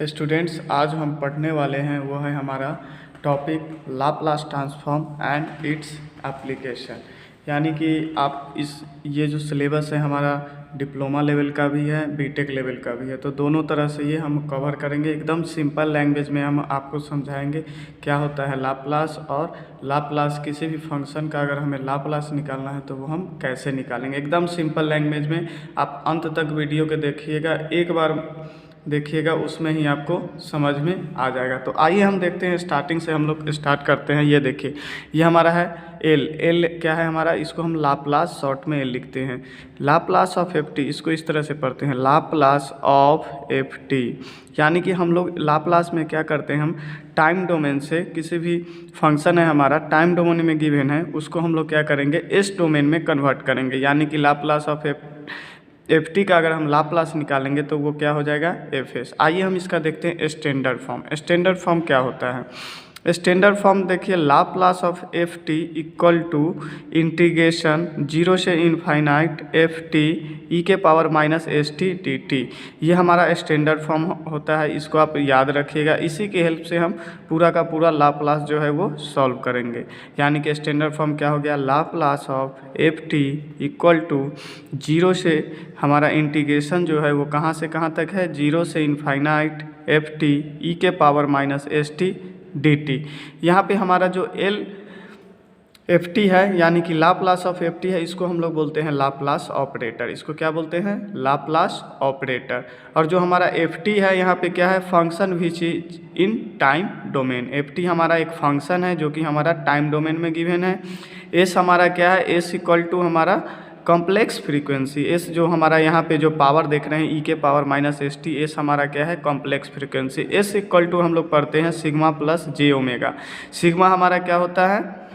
Students, आज हम पढ़ने वाले हैं वो है हमारा topic Laplace transform and its application. यानी कि आप ये जो सिलेबस है हमारा डिप्लोमा लेवल का भी है, बीटेक लेवल का भी है, तो दोनों तरह से ये हम कवर करेंगे। एकदम सिंपल लैंग्वेज में हम आपको समझाएंगे क्या होता है लाप्लास, और लाप्लास किसी भी फंक्शन का अगर हमें लाप्लास निकालना है तो वो हम कैसे निकालेंगे। एकदम सिंपल लैंग्वेज में आप अंत तक वीडियो के देखिएगा, एक बार देखिएगा उसमें ही आपको समझ में आ जाएगा। तो आइए हम देखते हैं, स्टार्टिंग से हम लोग स्टार्ट करते हैं। ये देखिए, ये हमारा है एल क्या है हमारा, इसको हम लाप्लास शॉर्ट में एल लिखते हैं। लाप्लास ऑफ एफ टी, इसको इस तरह से पढ़ते हैं लाप्लास ऑफ एफ टी। यानी कि हम लोग लाप्लास में क्या करते हैं, हम टाइम डोमेन से किसी भी फंक्शन है हमारा टाइम डोमेन में गिवन है, उसको हम लोग क्या करेंगे एस डोमेन में कन्वर्ट करेंगे। यानी कि लाप्लास ऑफ एफ टी का अगर हम लाप्लास निकालेंगे तो वो क्या हो जाएगा एफ एस। आइए हम इसका देखते हैं स्टैंडर्ड फॉर्म। स्टैंडर्ड फॉर्म क्या होता है? स्टैंडर्ड फॉर्म देखिए, Laplace of F T equal to integration 0 से इनफाइनाइट एफ टी ई के power minus S T D T. ये हमारा स्टैंडर्ड फॉर्म होता है, इसको आप याद रखिएगा। इसी की हेल्प से हम पूरा का पूरा लाप्लास जो है वो सॉल्व करेंगे। यानी कि स्टैंडर्ड फॉर्म क्या हो गया, Laplace of F T equal to 0 से हमारा इंटीग्रेशन जो है वो कहाँ से कहाँ तक है, 0 से इनफाइनाइट एफ टी ई के power minus S T D T. यहाँ पे हमारा जो एल एफ टी है यानी कि लाप्लास ऑफ एफ टी है, इसको हम लोग बोलते हैं लाप्लास ऑपरेटर। इसको क्या बोलते हैं, लाप्लास ऑपरेटर। और जो हमारा एफ टी है यहाँ पे क्या है, function which is in time domain. F T हमारा एक फंक्शन है जो कि हमारा टाइम डोमेन में गिवन है। एस हमारा क्या है, एस इक्वल टू हमारा कॉम्प्लेक्स फ्रीक्वेंसी। एस जो हमारा यहाँ पे जो पावर देख रहे हैं ई के power minus S T, S हमारा क्या है complex frequency. S equal to हम लोग पढ़ते हैं sigma plus J omega. Sigma हमारा क्या होता है,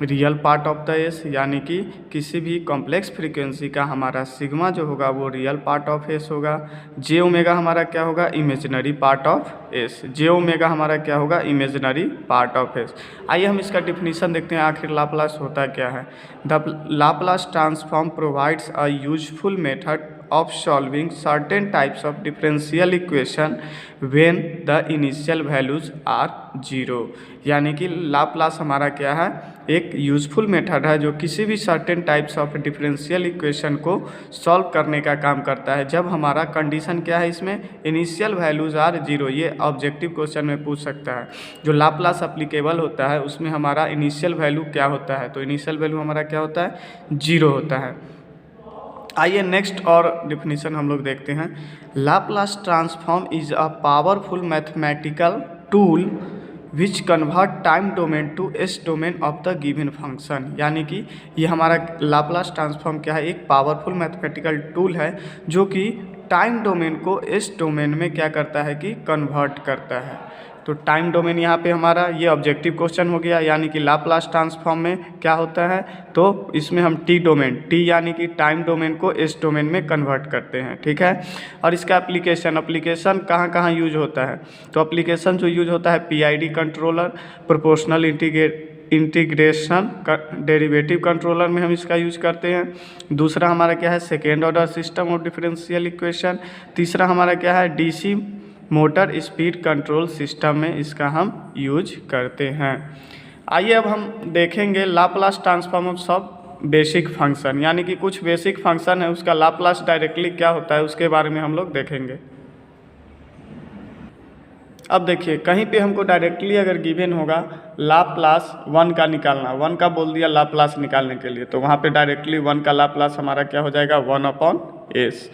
real part of the S, यानी कि किसी भी कॉम्प्लेक्स फ्रीक्वेंसी का हमारा सिग्मा जो होगा वो रियल पार्ट ऑफ एस होगा। जे ओमेगा हमारा क्या होगा, imaginary part of S. J omega हमारा क्या होगा, इमेजिनरी पार्ट ऑफ एस। आइए हम इसका डिफिनीशन देखते हैं, आखिर लाप्लास होता क्या है। The Laplace transform provides a useful method of solving certain types of differential equation when the initial values are 0। यानी कि लाप्लास हमारा क्या है, एक यूजफुल मेथड है जो किसी भी certain types of differential equation को सॉल्व करने का काम करता है जब हमारा कंडीशन क्या है, इसमें इनिशियल वैल्यूज़ आर 0। ये ऑब्जेक्टिव क्वेश्चन में पूछ सकता है। जो लाप्लास अप्लीकेबल होता है उसमें हमारा इनिशियल वैल्यू क्या होता है, तो इनिशियल वैल्यू हमारा क्या होता है, 0 होता है। आइए नेक्स्ट और डिफिनीशन हम लोग देखते हैं। Laplace transform is a powerful mathematical tool which convert time domain to S domain of the given function. यानी कि ये हमारा लाप्लास ट्रांसफॉर्म क्या है, एक पावरफुल मैथमेटिकल टूल है जो कि टाइम डोमेन को एस डोमेन में क्या करता है कि कन्वर्ट करता है। तो टाइम डोमेन यहाँ पे हमारा ये ऑब्जेक्टिव क्वेश्चन हो गया। यानी कि लाप्लास ट्रांसफॉर्म में क्या होता है, तो इसमें हम टी डोमेन, टी यानी कि टाइम डोमेन को एस डोमेन में कन्वर्ट करते हैं, ठीक है। और इसका एप्लीकेशन कहाँ कहाँ यूज होता है, तो एप्लीकेशन जो यूज होता है PID controller, proportional integration derivative controller में हम इसका यूज करते हैं। दूसरा हमारा क्या है, second order system of differential equation. तीसरा हमारा क्या है, DC motor speed control system में इसका हम यूज करते हैं। आइए अब हम देखेंगे लाप्लास ट्रांसफॉर्म ऑफ सब बेसिक फंक्शन। यानी कि कुछ बेसिक फंक्शन है उसका लाप्लास डायरेक्टली क्या होता है उसके बारे में हम लोग देखेंगे। अब देखिए, कहीं पे हमको डायरेक्टली अगर गिवन होगा लाप्लास 1 का निकालना, 1 का बोल दिया लाप्लास निकालने के लिए, तो वहाँ पे डायरेक्टली 1 का लाप्लास हमारा क्या हो जाएगा, 1/s।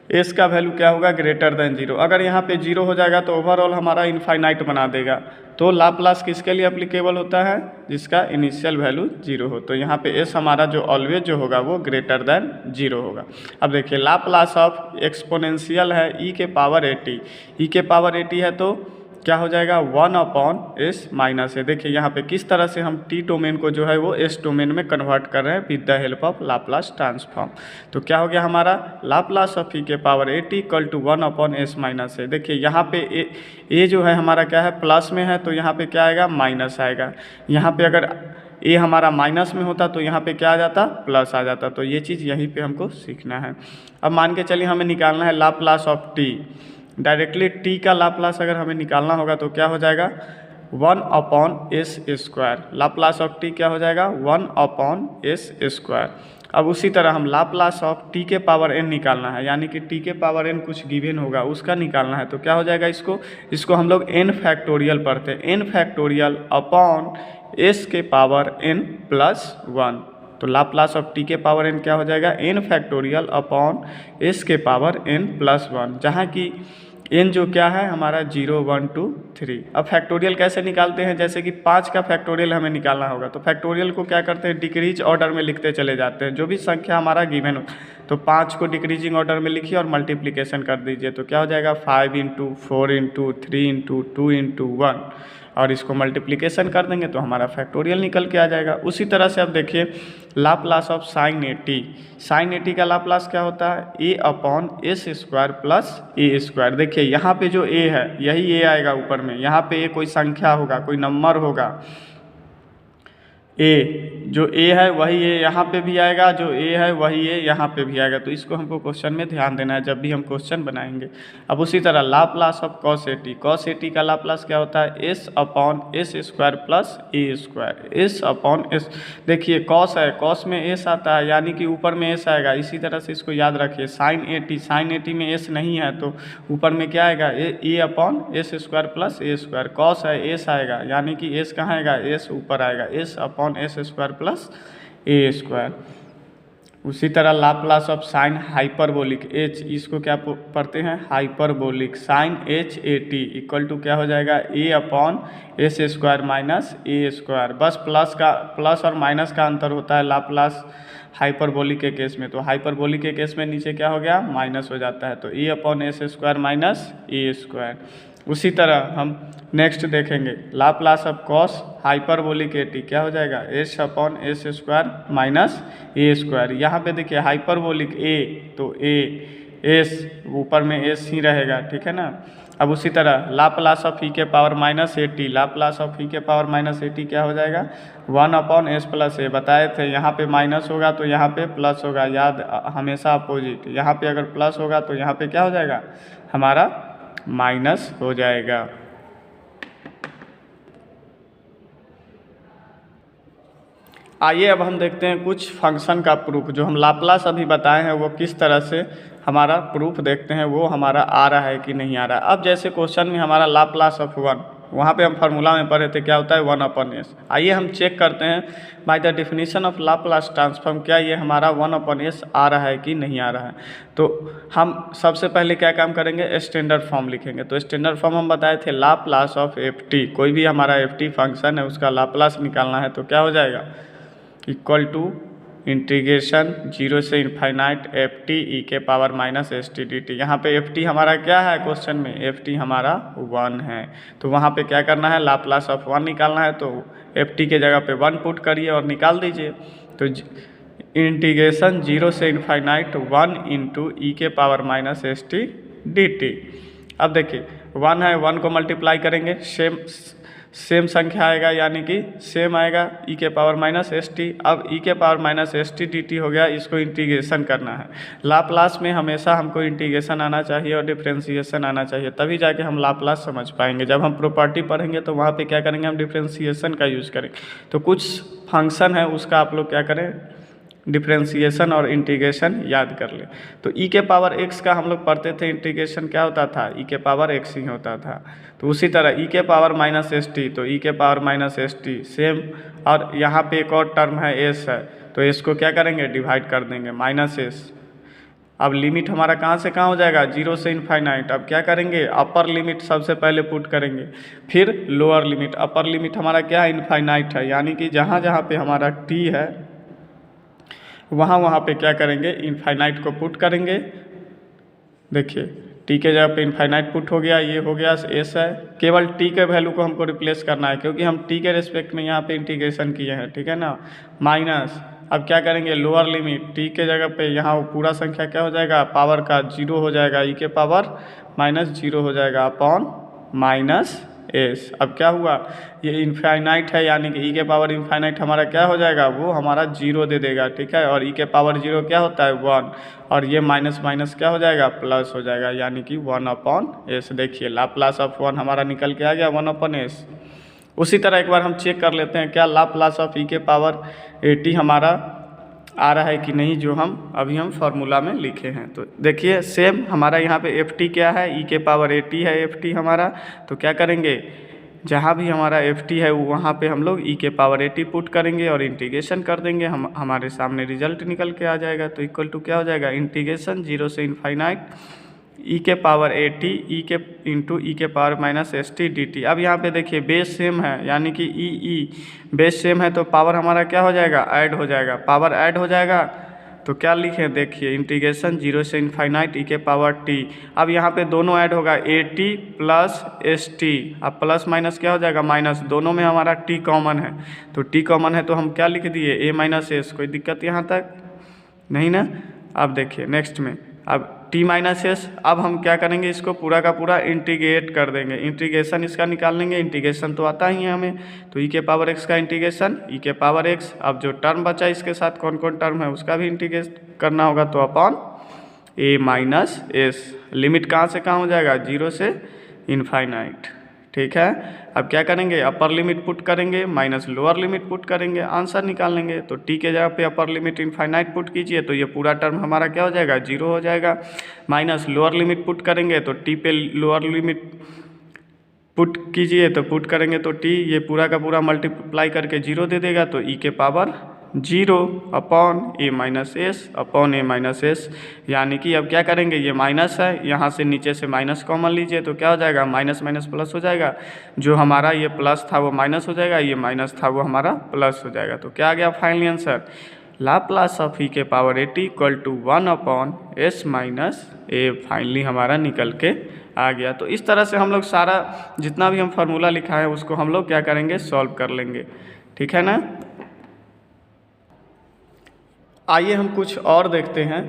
एस का वैल्यू क्या होगा, ग्रेटर देन 0। अगर यहाँ पे 0 हो जाएगा तो ओवरऑल हमारा इनफाइनाइट बना देगा। तो लाप्लास किसके लिए एप्लीकेबल होता है, जिसका इनिशियल वैल्यू 0 हो। तो यहाँ पे एस हमारा जो ऑलवेज जो होगा वो ग्रेटर देन 0 होगा। अब देखिए, लाप्लास ऑफ एक्सपोनेंशियल है ई के पावर 80, ई के पावर 80 है तो क्या हो जाएगा, 1/s माइनस है। देखिए यहाँ पे किस तरह से हम टी डोमेन को जो है वो एस डोमेन में कन्वर्ट कर रहे हैं with the help of Laplace transform. तो क्या हो गया हमारा, लाप्लास ऑफ ई के power 80 equal to 1/s minus है। देखिए यहाँ पे ए जो है हमारा क्या है, प्लस में है, तो यहाँ पे क्या आएगा, माइनस आएगा। यहाँ पे अगर ए हमारा माइनस में होता तो यहाँ पे क्या आ जाता, प्लस आ जाता। तो ये चीज़ यहीं पे हमको सीखना है। अब मान के चलिए हमें निकालना है Laplace of T. Directly T का लाप्लास अगर हमें निकालना होगा तो क्या हो जाएगा 1/s²। लाप्लास ऑफ टी क्या हो जाएगा 1/s²। अब उसी तरह हम लाप्लास ऑफ टी के पावर n निकालना है, यानी कि टी के पावर n कुछ गिवन होगा उसका निकालना है, तो क्या हो जाएगा इसको हम लोग n फैक्टोरियल पढ़ते हैं, n फैक्टोरियल अपॉन s के पावर n+1। तो लाप्लास ऑफ टी के पावर n क्या हो जाएगा n फैक्टोरियल अपॉन s के पावर n+1, जहाँ की n जो क्या है हमारा 0 1 2 3। अब फैक्टोरियल कैसे निकालते हैं, जैसे कि 5 का फैक्टोरियल हमें निकालना होगा तो फैक्टोरियल को क्या करते हैं डिक्रीज ऑर्डर में लिखते चले जाते हैं, जो भी संख्या हमारा गिवन हो तो 5 को डिक्रीजिंग ऑर्डर में लिखिए और मल्टीप्लिकेशन कर दीजिए, तो क्या हो जाएगा 5 × 4 × 3 × 2 × 1, और इसको मल्टीप्लिकेशन कर देंगे तो हमारा फैक्टोरियल निकल के आ जाएगा। उसी तरह से अब देखिए Laplace of sine A T, sine A T का लाप्लास क्या होता है a/s² + a²। देखिए यहाँ पे जो a है यही a आएगा ऊपर में, यहाँ पे a कोई संख्या होगा, कोई नंबर होगा, a जो a है वही a यहाँ पे भी आएगा, जो a है वही a यहाँ पे भी आएगा, तो इसको हमको क्वेश्चन में ध्यान देना है जब भी हम क्वेश्चन बनाएंगे। अब उसी तरह Laplace of cos A T, cos A T का लाप्लास क्या होता है s/s² + a²। s/s, देखिए कॉस है, कॉस में s आता है यानी कि ऊपर में s आएगा, इसी तरह से इसको याद रखिए। Sine A T, sine A T में s नहीं है तो ऊपर में क्या आएगा a/s² + a²। कॉस है s आएगा यानी कि s कहाँ आएगा s ऊपर आएगा, s/s² + a²। उसी तरह Laplace of sine hyperbolic h, इसको क्या पढ़ते हैं hyperbolic, sine h a t equal to क्या हो जाएगा a/s² - a²। बस प्लस और माइनस का अंतर होता है लाप्लास हाइपरबोलिक के केस में, तो हाइपरबोलिक के केस में नीचे क्या हो गया माइनस हो जाता है, तो a/s² - a²। उसी तरह हम नेक्स्ट देखेंगे Laplace of cos hyperbolic A T क्या हो जाएगा s/s² - a²। यहाँ पे देखिए हाइपरबोलिक a तो a s ऊपर में s ही रहेगा, ठीक है ना। अब उसी तरह लाप्लास ऑफ e के power -at, Laplace of e के पावर -at क्या हो जाएगा 1/s + a। बताए थे यहाँ पे माइनस होगा तो यहाँ पे प्लस होगा, याद हमेशा अपोजिट, यहाँ पे अगर प्लस होगा तो यहाँ पे क्या हो जाएगा हमारा माइनस हो जाएगा। आइए अब हम देखते हैं कुछ फंक्शन का प्रूफ, जो हम लाप्लास अभी बताए हैं वो किस तरह से हमारा प्रूफ देखते हैं वो हमारा आ रहा है कि नहीं आ रहा है। अब जैसे क्वेश्चन में हमारा लाप्लास ऑफ 1, वहाँ पे हम फार्मूला में पढ़े थे क्या होता है 1/s। आइए हम चेक करते हैं by the definition of Laplace transform क्या ये हमारा 1/s आ रहा है कि नहीं आ रहा है। तो हम सबसे पहले क्या काम करेंगे स्टैंडर्ड फॉर्म लिखेंगे, तो स्टैंडर्ड फॉर्म हम बताए थे लाप्लास ऑफ ft, कोई भी हमारा ft फंक्शन है उसका लाप्लास निकालना है तो क्या हो जाएगा इक्वल टू इंटीग्रेशन 0 से इनफाइनाइट ft e के पावर -st dt। यहाँ पे ft हमारा क्या है क्वेश्चन में ft हमारा 1 है, तो वहाँ पे क्या करना है लाप्लास ऑफ 1 निकालना है, तो ft के जगह पे 1 पुट करिए और निकाल दीजिए। तो इंटीग्रेशन 0 से इनफाइनाइट 1 × e के पावर -st dt। अब देखिए 1 है, 1 को मल्टीप्लाई करेंगे सेम संख्या आएगा यानी कि सेम आएगा e के पावर -st। अब e के पावर -st dt हो गया, इसको इंटीग्रेशन करना है। लाप्लास में हमेशा हमको इंटीग्रेशन आना चाहिए और डिफरेंशिएशन आना चाहिए, तभी जाके हम लाप्लास समझ पाएंगे। जब हम प्रॉपर्टी पढ़ेंगे तो वहाँ पे क्या करेंगे हम डिफरेंशिएशन का यूज़ करेंगे। तो कुछ फंक्शन है उसका आप लोग क्या करें डिफरेंशिएशन और इंटीग्रेशन याद कर ले। तो e के पावर x का हम लोग पढ़ते थे इंटीग्रेशन क्या होता था e के पावर x ही होता था। तो उसी तरह e के पावर -st, तो e के पावर -st सेम, और यहाँ पे एक और टर्म है s है तो s को क्या करेंगे डिवाइड कर देंगे -s। अब लिमिट हमारा कहाँ से कहाँ हो जाएगा 0 से इनफाइनाइट। अब क्या करेंगे अपर लिमिट सबसे पहले पुट करेंगे, फिर लोअर लिमिट। अपर लिमिट हमारा क्या है इनफाइनाइट है, यानी कि जहाँ जहाँ पे हमारा t है वहाँ पे क्या करेंगे इनफाइनाइट को पुट करेंगे। देखिए t के जगह पे इनफाइनाइट पुट हो गया, ये हो गया s है, केवल t के वैल्यू को हमको रिप्लेस करना है क्योंकि हम t के रिस्पेक्ट में यहाँ पे इंटीग्रेशन किए हैं, ठीक है ना माइनस। अब क्या करेंगे लोअर लिमिट t के जगह पे यहाँ पूरा संख्या क्या हो जाएगा पावर का 0 हो जाएगा, e के पावर -0 हो जाएगा अपॉन एस। अब क्या हुआ, ये इनफाइनाइट है यानी कि ई के पावर इनफाइनाइट हमारा क्या हो जाएगा, वो हमारा जीरो दे देगा, ठीक है। और ई के पावर जीरो क्या होता है, वन, और ये माइनस माइनस क्या हो जाएगा, प्लस हो जाएगा, यानी कि वन अपॉन एस। देखिए लाप्लास ऑफ वन हमारा निकल के आ गया वन अपॉन एस। उसी तरह एक बार हम चेक कर लेते हैं क्या लाप्लास ऑफ ई के पावर 80 हमारा आ रहा है कि नहीं, जो हम फार्मूला में लिखे हैं। तो देखिए सेम हमारा यहाँ पे एफ टी क्या है, ई के पावर 80 है एफ टी हमारा। तो क्या करेंगे, जहाँ भी हमारा एफ टी है वहाँ पे हम लोग ई के पावर 80 पुट करेंगे और इंटीग्रेशन कर देंगे, हमारे सामने रिजल्ट निकल के आ जाएगा। तो इक्वल टू क्या हो जाएगा, इंटीग्रेशन 0 से इनफाइनाइट ई के पावर 80 ई के इंटू ई के power minus S T D T. अब यहाँ पे देखिए बेस सेम है, यानी कि ई बेस सेम है तो पावर हमारा क्या हो जाएगा, ऐड हो जाएगा। पावर ऐड हो जाएगा तो क्या लिखें, देखिए इंटीग्रेशन 0 से इनफाइनाइट ई के पावर टी। अब यहाँ पे दोनों ऐड होगा, A T plus S T. अब प्लस माइनस क्या हो जाएगा, माइनस। दोनों में हमारा टी कॉमन है, तो टी कॉमन है तो हम क्या लिख दिए, ए माइनस एस। कोई दिक्कत यहाँ तक नहीं ना। अब देखिए नेक्स्ट में, अब टी माइनस एस, अब हम क्या करेंगे, इसको पूरा का पूरा इंटीग्रेट कर देंगे। इंटीग्रेशन इसका निकाल लेंगे, इंटीग्रेशन तो आता ही है हमें। तो ई के पावर एक्स का इंटीग्रेशन ई के पावर एक्स। अब जो टर्म बचा इसके साथ कौन कौन टर्म है उसका भी इंटीग्रेट करना होगा, तो अपॉन ए माइनस एस। लिमिट कहाँ से कहाँ हो जाएगा, 0 से इनफाइनाइट, ठीक है। अब क्या करेंगे, अपर लिमिट पुट करेंगे माइनस लोअर लिमिट पुट करेंगे, आंसर निकाल लेंगे। तो टी के जगह पे अपर लिमिट इनफाइनाइट पुट कीजिए तो ये पूरा टर्म हमारा क्या हो जाएगा, 0 हो जाएगा। माइनस लोअर लिमिट पुट करेंगे तो टी पे लोअर लिमिट पुट कीजिए, तो पुट करेंगे तो टी ये पूरा का पूरा मल्टीप्लाई करके 0 दे देगा, तो ई के पावर 0 अपॉन ए माइनस एस अपॉन ए माइनस एस। यानी कि अब क्या करेंगे, ये माइनस है, यहाँ से नीचे से माइनस कॉमन लीजिए तो क्या हो जाएगा, माइनस माइनस प्लस हो जाएगा। जो हमारा ये प्लस था वो माइनस हो जाएगा, ये माइनस था वो हमारा प्लस हो जाएगा। तो क्या आ गया finally answer, Laplace of E के power 80 equal to 1 upon S minus A. Finally हमारा निकल के आ गया। तो इस तरह से हम लोग सारा जितना भी हम फार्मूला लिखा है उसको हम लोग क्या करेंगे, सॉल्व कर लेंगे, ठीक है ना। आइए हम कुछ और देखते हैं,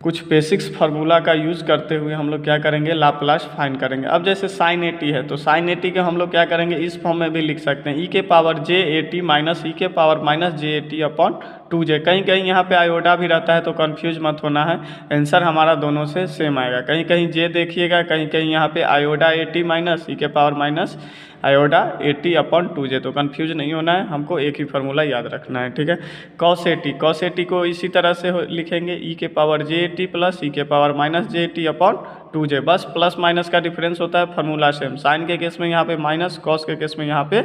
कुछ बेसिक्स फार्मूला का यूज़ करते हुए हम लोग क्या करेंगे, लाप्लास फाइंड करेंगे। अब जैसे साइन 80 है तो साइन 80 के हम लोग क्या करेंगे, इस फॉर्म में भी लिख सकते हैं, ई के पावर जे 80 माइनस ई के पावर माइनस जे 80 अपॉन 2j। कहीं कहीं यहाँ पे आयोडा भी रहता है तो कंफ्यूज मत होना है, आंसर हमारा दोनों से सेम आएगा। कहीं कहीं जे देखिएगा, कहीं कहीं यहाँ पे आयोडा 80 माइनस ई के पावर माइनस आयोडा 80 अपॉन 2j। तो कंफ्यूज नहीं होना है, हमको एक ही फार्मूला याद रखना है, ठीक है। कॉस 80 को इसी तरह से लिखेंगे, ई के पावर जे 80 प्लस ई के पावर माइनस जे 80 अपॉन 2j। बस प्लस माइनस का डिफरेंस होता है, फार्मूला सेम। साइन के केस में यहाँ पे माइनस, कॉस के केस में यहाँ पे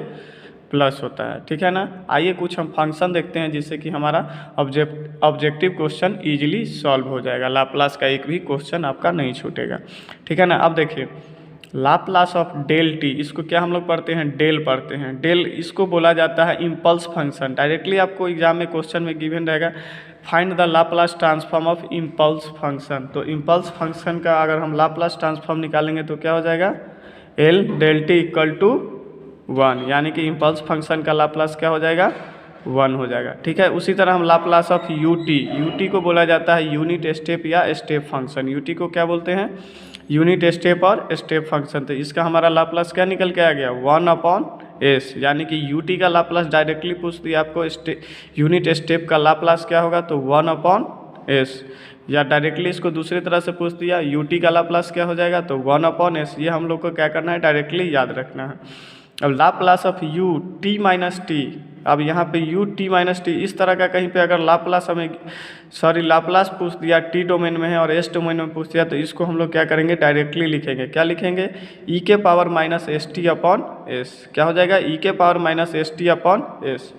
प्लस होता है, ठीक है ना। आइए कुछ हम फंक्शन देखते हैं जिससे कि हमारा ऑब्जेक्टिव क्वेश्चन इजीली सॉल्व हो जाएगा। लाप्लास का एक भी क्वेश्चन आपका नहीं छूटेगा, ठीक है ना। अब देखिए लाप्लास ऑफ डेल टी, इसको क्या हम लोग पढ़ते हैं, डेल पढ़ते हैं। डेल इसको बोला जाता है इम्पल्स फंक्शन। डायरेक्टली आपको एग्जाम में क्वेश्चन में गिवन रहेगा, find the Laplace transform of impulse function. तो इम्पल्स फंक्शन का अगर हम लाप्लास ट्रांसफॉर्म निकालेंगे तो क्या हो जाएगा, L del T equal to 1, यानी कि इम्पल्स फंक्शन का लाप्लास क्या हो जाएगा, 1 हो जाएगा, ठीक है। उसी तरह हम लाप्लास ऑफ यूटी को बोला जाता है यूनिट स्टेप या स्टेप फंक्शन। यूटी को क्या बोलते हैं, यूनिट स्टेप और स्टेप फंक्शन। तो इसका हमारा लाप्लास क्या निकल के आ गया, 1 अपॉन एस। यानी कि यूटी का लाप्लास डायरेक्टली पूछ दिया आपको, यूनिट स्टेप का लाप्लास क्या होगा, तो 1 अपॉन एस। या डायरेक्टली इसको दूसरी तरह से पूछ दिया, यूटी का लाप्लास क्या हो जाएगा, तो 1 अपॉन एस। ये हम लोग को क्या करना है, डायरेक्टली याद रखना है। अब Laplace of U T minus T, अब यहाँ पे यू टी माइनस टी, इस तरह का कहीं पे अगर लाप्लास लाप्लास पूछ दिया, टी डोमेन में है और एस डोमेन में पूछ दिया, तो इसको हम लोग क्या करेंगे, डायरेक्टली लिखेंगे। क्या लिखेंगे, ई के power minus S T upon S. क्या हो जाएगा, ई के power minus S T upon S.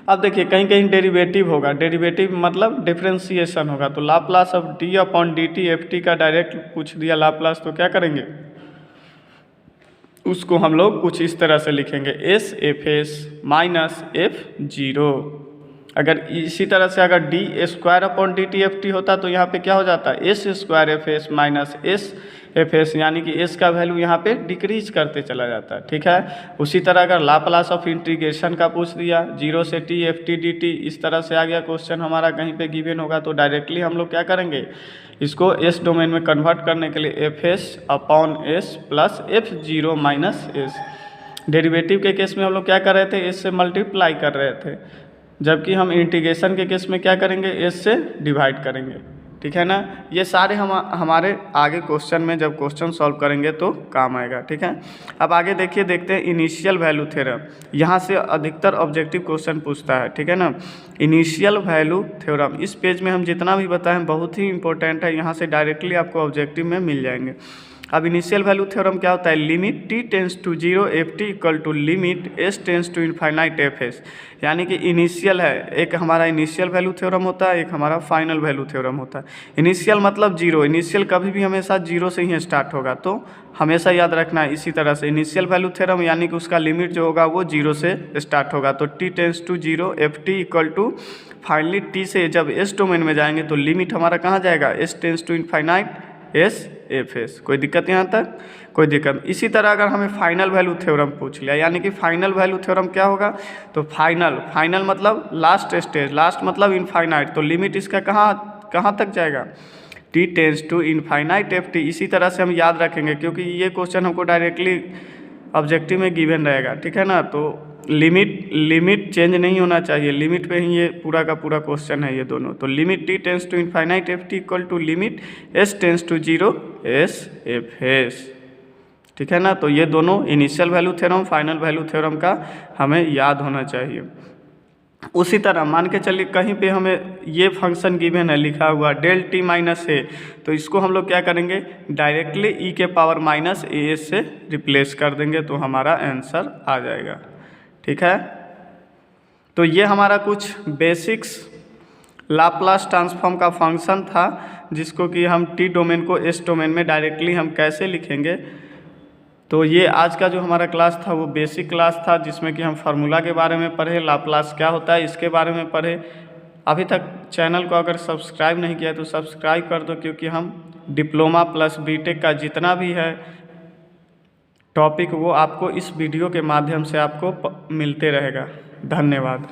अब देखिए कहीं कहीं डेरिवेटिव होगा, डेरिवेटिव मतलब डिफ्रेंसिएशन होगा, तो Laplace of D upon D T F T का डायरेक्ट पूछ दिया लाप्लास, तो क्या करेंगे, उसको हम लोग कुछ इस तरह से लिखेंगे, S F S minus F zero. अगर इसी तरह से अगर D square upon D T F T होता तो यहाँ पे क्या हो जाता है, S square F S minus S F S, यानी कि एस का वैल्यू यहाँ पे डिक्रीज करते चला जाता है। ठीक है, उसी तरह अगर लाप्लास ऑफ इंटीग्रेशन का पूछ दिया 0 से t F T D T, इस तरह से आ गया क्वेश्चन हमारा कहीं पे गिवन होगा, तो डायरेक्टली हम लोग क्या करेंगे, इसको एस डोमेन में कन्वर्ट करने के लिए F S upon S plus F zero minus S. Derivative के केस में हम लोग क्या कर रहे थे, एस से मल्टीप्लाई कर रहे थे, जबकि हम इंटीग्रेशन के केस में क्या करेंगे, एस से डिवाइड करेंगे। ठीक है ना, ये सारे हमारे आगे क्वेश्चन में जब क्वेश्चन सॉल्व करेंगे तो काम आएगा। ठीक है, अब आगे देखिए, देखते हैं इनिशियल वैल्यू थ्योरम। यहाँ से अधिकतर ऑब्जेक्टिव क्वेश्चन पूछता है। ठीक है ना, इनिशियल वैल्यू थ्योरम इस पेज में हम जितना भी बताएं बहुत ही इंपॉर्टेंट है, यहाँ से डायरेक्टली आपको ऑब्जेक्टिव में मिल जाएंगे। अब इनिशियल वैल्यू थ्योरम क्या होता है, limit t tends to 0 F T equal to limit s tends to infinite F S. यानी कि इनिशियल है, एक हमारा इनिशियल वैल्यू थ्योरम होता है, एक हमारा फाइनल वैल्यू थ्योरम होता है। इनिशियल मतलब जीरो, इनिशियल कभी भी हमेशा जीरो से ही स्टार्ट होगा, तो हमेशा याद रखना है। इसी तरह से इनिशियल वैल्यू थ्योरम यानी कि उसका लिमिट जो होगा वो जीरो से स्टार्ट होगा, तो t tends to 0 F T equal to finally t से जब s डोमेन में जाएंगे तो लिमिट हमारा कहाँ जाएगा, s tends to infinite S F S. कोई दिक्कत यहाँ तक, कोई दिक्कत। इसी तरह अगर हमें फाइनल वैल्यू थ्योरम पूछ लिया, यानी कि फाइनल वैल्यू थ्योरम क्या होगा, तो फाइनल मतलब लास्ट स्टेज, लास्ट मतलब इनफाइनाइट, तो लिमिट इसका कहाँ तक जाएगा, t tends to infinite F T. इसी तरह से हम याद रखेंगे क्योंकि ये क्वेश्चन हमको डायरेक्टली ऑब्जेक्टिव में गिवन रहेगा। ठीक है ना, तो लिमिट चेंज नहीं होना चाहिए, लिमिट पे ही ये पूरा का पूरा क्वेश्चन है ये दोनों। तो limit t tends to infinite F T equal to limit s tends to 0 S F S. ठीक है ना, तो ये दोनों initial value theorem final value theorem का हमें याद होना चाहिए। उसी तरह मान के चलिए कहीं पे हमें ये फंक्शन गिवन है लिखा हुआ डेल टी माइनस ए, तो इसको हम लोग क्या करेंगे, डायरेक्टली ई के पावर माइनस ए एस से रिप्लेस कर देंगे, तो हमारा आंसर आ जाएगा। ठीक है, तो ये हमारा कुछ बेसिक्स लाप्लास ट्रांसफॉर्म का फंक्शन था, जिसको कि हम टी डोमेन को एस डोमेन में डायरेक्टली हम कैसे लिखेंगे। तो ये आज का जो हमारा क्लास था वो बेसिक क्लास था, जिसमें कि हम फार्मूला के बारे में पढ़े, लाप्लास क्या होता है इसके बारे में पढ़े। अभी तक चैनल को अगर सब्सक्राइब नहीं किया तो सब्सक्राइब कर दो, क्योंकि हम डिप्लोमा प्लस बीटेक का जितना भी है टॉपिक वो आपको इस वीडियो के माध्यम से आपको मिलते रहेगा। धन्यवाद।